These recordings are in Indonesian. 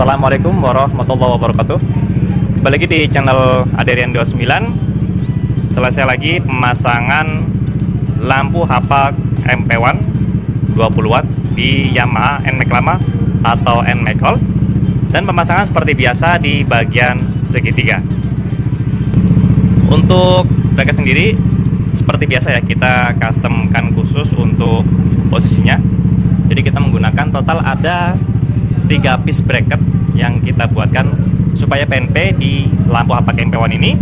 Assalamualaikum warahmatullahi wabarakatuh. Kembali lagi di channel Aderian 29. Selesai lagi pemasangan lampu HAPA MP1 20 watt di Yamaha NMAX lama atau NMAX Gold, dan pemasangan seperti biasa di bagian segitiga. Untuk bracket sendiri seperti biasa ya, kita customkan khusus untuk posisinya. Jadi kita menggunakan total ada 3 piece bracket yang kita buatkan supaya PNP di lampu HAPA MP1 ini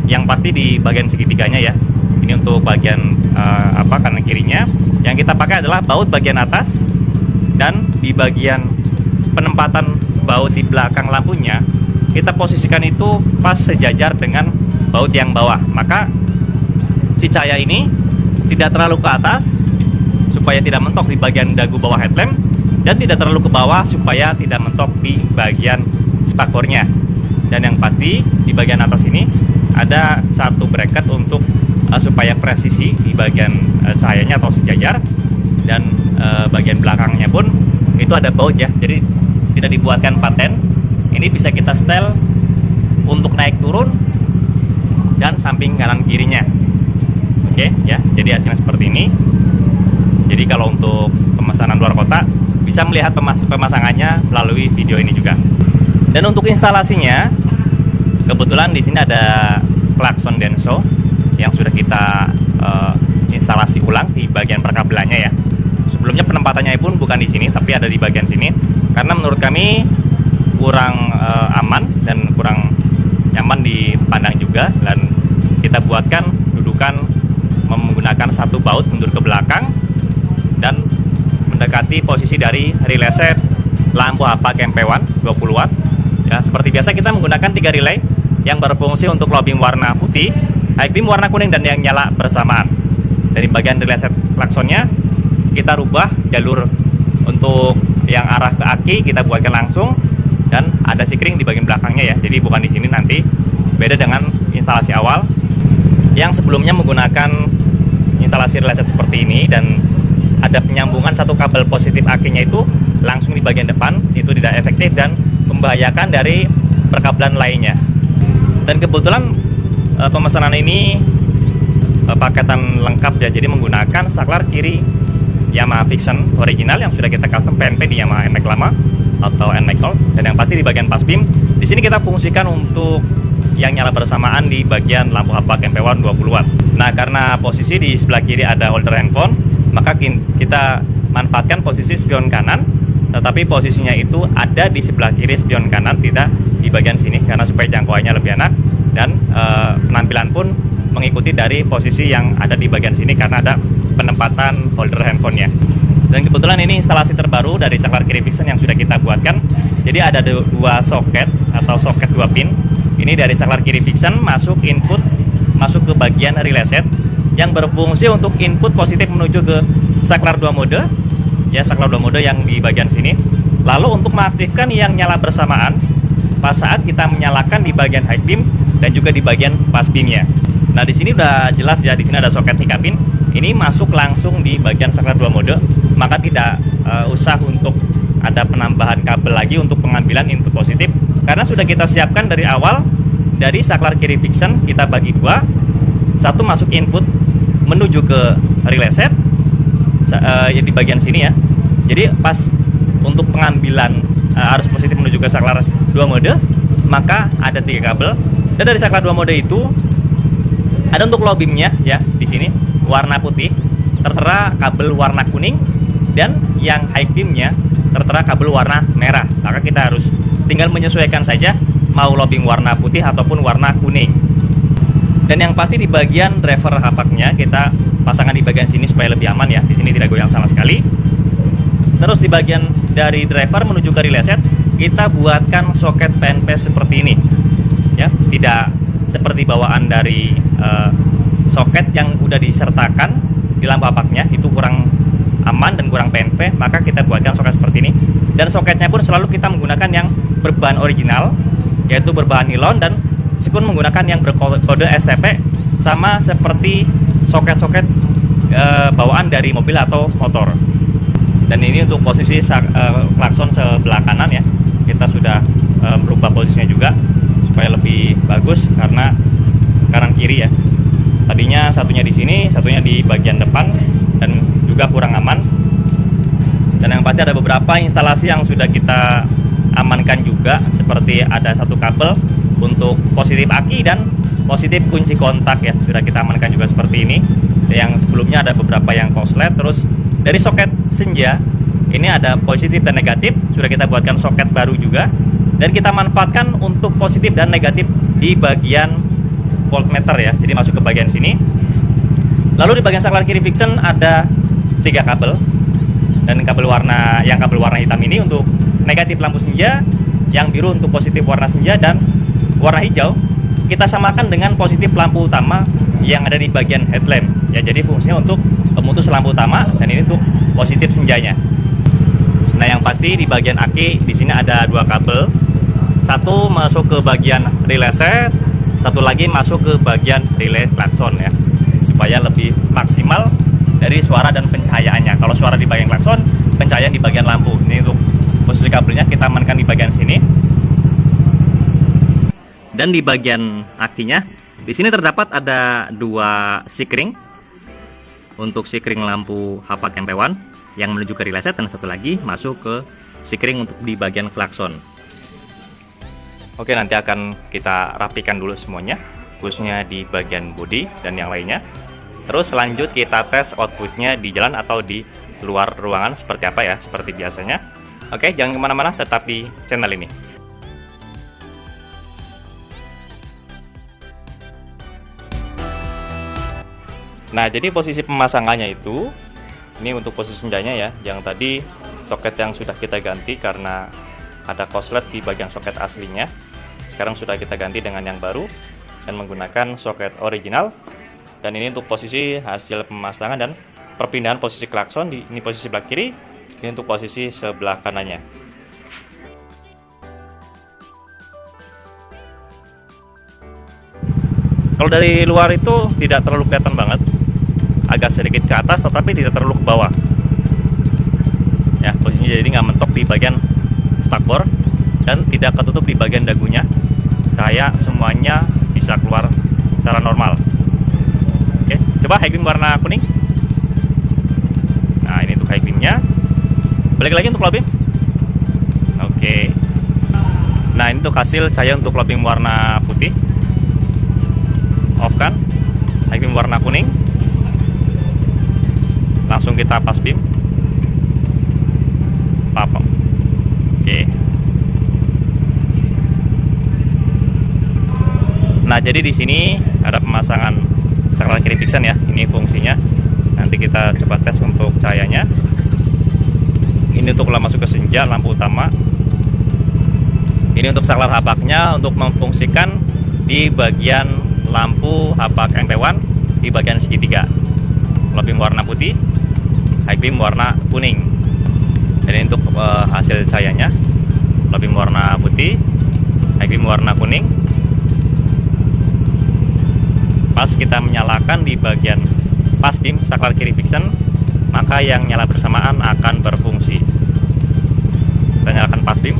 yang pasti di bagian segitiganya ya. Ini untuk bagian kanan kirinya. Yang kita pakai adalah baut bagian atas, dan di bagian penempatan baut di belakang lampunya kita posisikan itu pas sejajar dengan baut yang bawah. Maka si cahaya ini tidak terlalu ke atas supaya tidak mentok di bagian dagu bawah headlamp, dan tidak terlalu ke bawah supaya tidak mentok di bagian spakornya. Dan yang pasti di bagian atas ini ada satu bracket untuk supaya presisi di bagian cahayanya atau sejajar, dan bagian belakangnya pun itu ada baut ya. Jadi tidak dibuatkan paten. Ini bisa kita setel untuk naik turun dan samping kanan kirinya. Oke ya, jadi hasilnya seperti ini. Jadi kalau untuk pemesanan luar kota bisa melihat pemasangannya melalui video ini juga. Dan untuk instalasinya, kebetulan di sini ada klakson Denso yang sudah kita instalasi ulang di bagian perkabelannya ya. Sebelumnya penempatannya pun bukan di sini, tapi ada di bagian sini. Karena menurut kami kurang aman dan kurang nyaman dipandang juga, dan kita buatkan dudukan menggunakan satu baut mundur ke belakang dan mendekati posisi dari relay set lampu HAPA MP1 20 watt. Ya, seperti biasa kita menggunakan 3 relay yang berfungsi untuk low beam warna putih, high beam warna kuning, dan yang nyala bersamaan. Dari bagian relay set klaksonnya kita rubah jalur untuk yang arah ke aki, kita buatkan langsung, dan ada sikring di bagian belakangnya ya. Jadi bukan di sini nanti, beda dengan instalasi awal yang sebelumnya menggunakan instalasi relay set seperti ini, dan ada penyambungan satu kabel positif akinya itu langsung di bagian depan. Itu tidak efektif dan membahayakan dari perkabelan lainnya. Dan kebetulan pemesanan ini paketan lengkap ya, jadi menggunakan saklar kiri Yamaha Vision original yang sudah kita custom PNP di Yamaha NMAX lama atau NMAX Gold, dan yang pasti di bagian pas beam di sini kita fungsikan untuk yang nyala bersamaan di bagian lampu HAPA MP1 20 watt. Nah, karena posisi di sebelah kiri ada holder handphone, maka kita manfaatkan posisi spion kanan, tetapi posisinya itu ada di sebelah kiri spion kanan, tidak di bagian sini, karena supaya jangkauannya lebih enak, dan penampilan pun mengikuti dari posisi yang ada di bagian sini karena ada penempatan holder handphonenya. Dan kebetulan ini instalasi terbaru dari saklar kiri Vision yang sudah kita buatkan. Jadi ada 2 soket atau soket 2 pin. Ini dari saklar kiri Vision masuk input, masuk ke bagian relay set yang berfungsi untuk input positif menuju ke saklar 2 mode ya, saklar 2 mode yang di bagian sini. Lalu untuk mengaktifkan yang nyala bersamaan pas saat kita menyalakan di bagian high beam dan juga di bagian pas beamnya. Nah, di sini udah jelas ya, di sini ada soket 3 pin. Ini masuk langsung di bagian saklar 2 mode, maka tidak usah untuk ada penambahan kabel lagi untuk pengambilan input positif, karena sudah kita siapkan dari awal. Dari saklar kiri Vision kita bagi 2, satu masuk input menuju ke relay set di bagian sini ya. Jadi pas untuk pengambilan arus positif menuju ke saklar 2 mode, maka ada 3 kabel. Dan dari saklar 2 mode itu ada untuk low beamnya ya, di sini warna putih, tertera kabel warna kuning, dan yang high beamnya tertera kabel warna merah. Maka kita harus tinggal menyesuaikan saja mau low beam warna putih ataupun warna kuning. Dan yang pasti di bagian driver HAPA-nya kita pasangkan di bagian sini supaya lebih aman ya. Di sini tidak goyang sama sekali. Terus di bagian dari driver menuju ke relay set kita buatkan soket PNP seperti ini ya, tidak seperti bawaan dari soket yang udah disertakan di lampu HAPA-nya, itu kurang aman dan kurang PNP. Maka kita buatkan soket seperti ini, dan soketnya pun selalu kita menggunakan yang berbahan original, yaitu berbahan nilon, dan meskipun menggunakan yang berkode STP sama seperti soket-soket bawaan dari mobil atau motor. Dan ini untuk posisi klakson sebelah kanan ya. kita sudah merubah posisinya juga supaya lebih bagus karena kanan kiri ya. Tadinya satunya di sini, satunya di bagian depan, dan juga kurang aman. Dan yang pasti ada beberapa instalasi yang sudah kita amankan juga, seperti ada satu kabel untuk positif aki dan positif kunci kontak ya, sudah kita amankan juga seperti ini. Yang sebelumnya ada beberapa yang korslet. Terus dari soket senja ini ada positif dan negatif, sudah kita buatkan soket baru juga, dan kita manfaatkan untuk positif dan negatif di bagian voltmeter ya, jadi masuk ke bagian sini. Lalu di bagian saklar kiri Vixen ada 3 kabel, dan kabel warna hitam ini untuk negatif lampu senja, yang biru untuk positif warna senja, dan warna hijau kita samakan dengan positif lampu utama yang ada di bagian headlamp ya. Jadi fungsinya untuk memutus lampu utama, dan ini untuk positif senjanya. Nah, yang pasti di bagian aki di sini ada 2 kabel, satu masuk ke bagian relay set, satu lagi masuk ke bagian relay klakson ya, supaya lebih maksimal dari suara dan pencahayaannya. Kalau suara di bagian klakson, pencahayaan di bagian lampu. Ini untuk posisi kabelnya kita amankan di bagian sini. Dan di bagian akinya, di sini terdapat ada 2 sikring untuk sikring lampu hapak MP1 yang menuju ke relay set, dan satu lagi masuk ke sikring untuk di bagian klakson. Oke, nanti akan kita rapikan dulu semuanya, khususnya di bagian bodi dan yang lainnya. Terus lanjut kita tes outputnya di jalan atau di luar ruangan seperti apa ya, seperti biasanya. Oke, jangan kemana-mana, tetap di channel ini. Nah, jadi posisi pemasangannya itu, ini untuk posisi senjanya ya, yang tadi soket yang sudah kita ganti karena ada korslet di bagian soket aslinya. Sekarang sudah kita ganti dengan yang baru dan menggunakan soket original. Dan ini untuk posisi hasil pemasangan dan perpindahan posisi klakson. Ini posisi sebelah kiri, ini untuk posisi sebelah kanannya. Kalau dari luar itu tidak terlalu kelihatan banget, agak sedikit ke atas tetapi tidak terlalu ke bawah ya, posisinya jadi nggak mentok di bagian spakbor dan tidak ketutup di bagian dagunya. Cahaya semuanya bisa keluar secara normal. Oke, coba high beam warna kuning. Nah, ini untuk high beamnya. Balik lagi untuk low beam. Oke. Nah, ini untuk hasil cahaya untuk low beam warna putih. Off kan. High beam warna kuning. Langsung kita pas beam. Papam. Oke. Nah, jadi di sini ada pemasangan saklar kiri Vixen ya. Ini fungsinya. Nanti kita coba tes untuk cahayanya. Ini untuk masuk ke senja lampu utama. Ini untuk saklar hapaknya untuk memfungsikan di bagian lampu hapak MP1 di bagian segitiga. Low beam warna putih, high beam warna kuning. Dan ini untuk hasil cahayanya. Low beam warna putih, high beam warna kuning. Pas kita menyalakan di bagian pas beam saklar kiri Vixen, maka yang nyala bersamaan akan berfungsi. Kita nyalakan pas beam.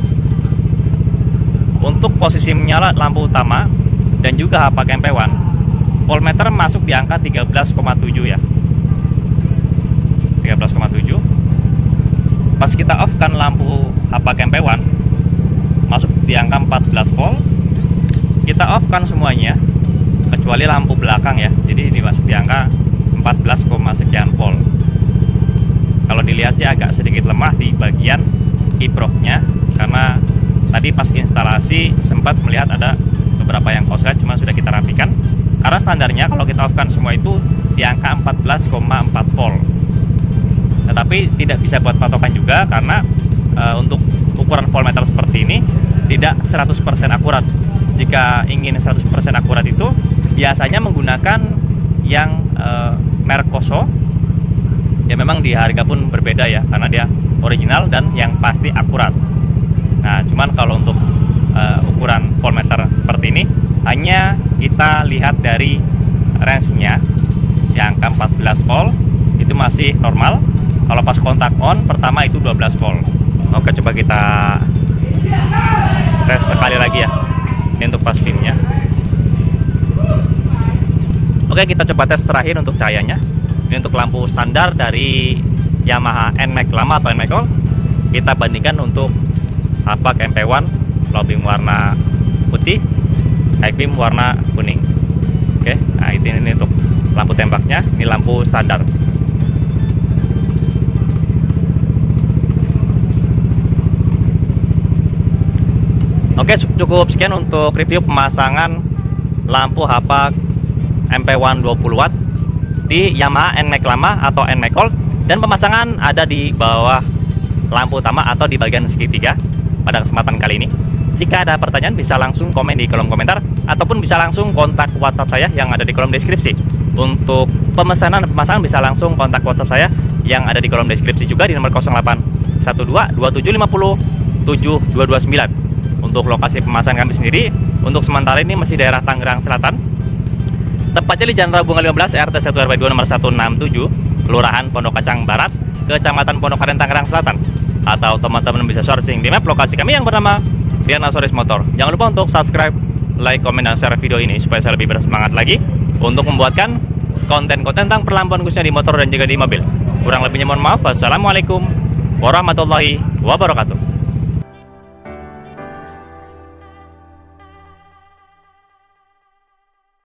Untuk posisi menyala lampu utama dan juga hapak MP1, voltmeter masuk di angka 13,7 ya. 13,7. Pas kita off kan lampu hapak MP1 masuk di angka 14 volt. Kita off kan semuanya kecuali lampu belakang ya, jadi ini masuk di angka 14, sekian volt. Kalau dilihat sih agak sedikit lemah di bagian kiproknya, karena tadi pas instalasi sempat melihat ada beberapa yang korslet, cuma sudah kita rapikan. Karena standarnya kalau kita off kan semua itu di angka 14,4 volt. Tetapi tidak bisa buat patokan juga, karena untuk ukuran voltmeter seperti ini tidak 100% akurat. Jika ingin 100% akurat itu biasanya menggunakan yang merek Koso. Ya memang di harga pun berbeda ya, karena dia original dan yang pasti akurat. Nah, cuman kalau untuk ukuran voltmeter seperti ini hanya kita lihat dari range-nya di angka 14 volt itu masih normal. Kalau pas kontak on pertama itu 12 volt. Oke, coba kita Tes sekali lagi ya. Ini untuk pastinnya. Oke, kita coba tes terakhir untuk cahayanya. Ini untuk lampu standar dari Yamaha NMAX lama atau NMAX Gold. Kita bandingkan untuk Hapak MP1 low beam warna putih, high beam warna kuning. Oke, nah ini untuk lampu tembaknya. Ini lampu standar. Oke, cukup sekian untuk review pemasangan lampu Hapak MP1 20 watt di Yamaha NMAX lama atau NMAX Gold, dan pemasangan ada di bawah lampu utama atau di bagian segitiga pada kesempatan kali ini. Jika ada pertanyaan bisa langsung komen di kolom komentar ataupun bisa langsung kontak WhatsApp saya yang ada di kolom deskripsi. Untuk pemesanan dan pemasangan bisa langsung kontak WhatsApp saya yang ada di kolom deskripsi juga di nomor 0812 2750 7229. Untuk lokasi pemasangan kami sendiri untuk sementara ini masih daerah Tangerang Selatan, tepatnya di Jalan Rabungan 15 RT 1 RW 2 nomor 167, Kelurahan Pondok Kacang Barat, Kecamatan Pondok Aren, Tangerang Selatan. Atau teman-teman bisa searching di map lokasi kami yang bernama Dianasaurus Motor. Jangan lupa untuk subscribe, like, komen, dan share video ini supaya saya lebih bersemangat lagi untuk membuatkan konten-konten tentang perlampuan khususnya di motor dan juga di mobil. Kurang lebihnya mohon maaf. Wassalamualaikum warahmatullahi wabarakatuh.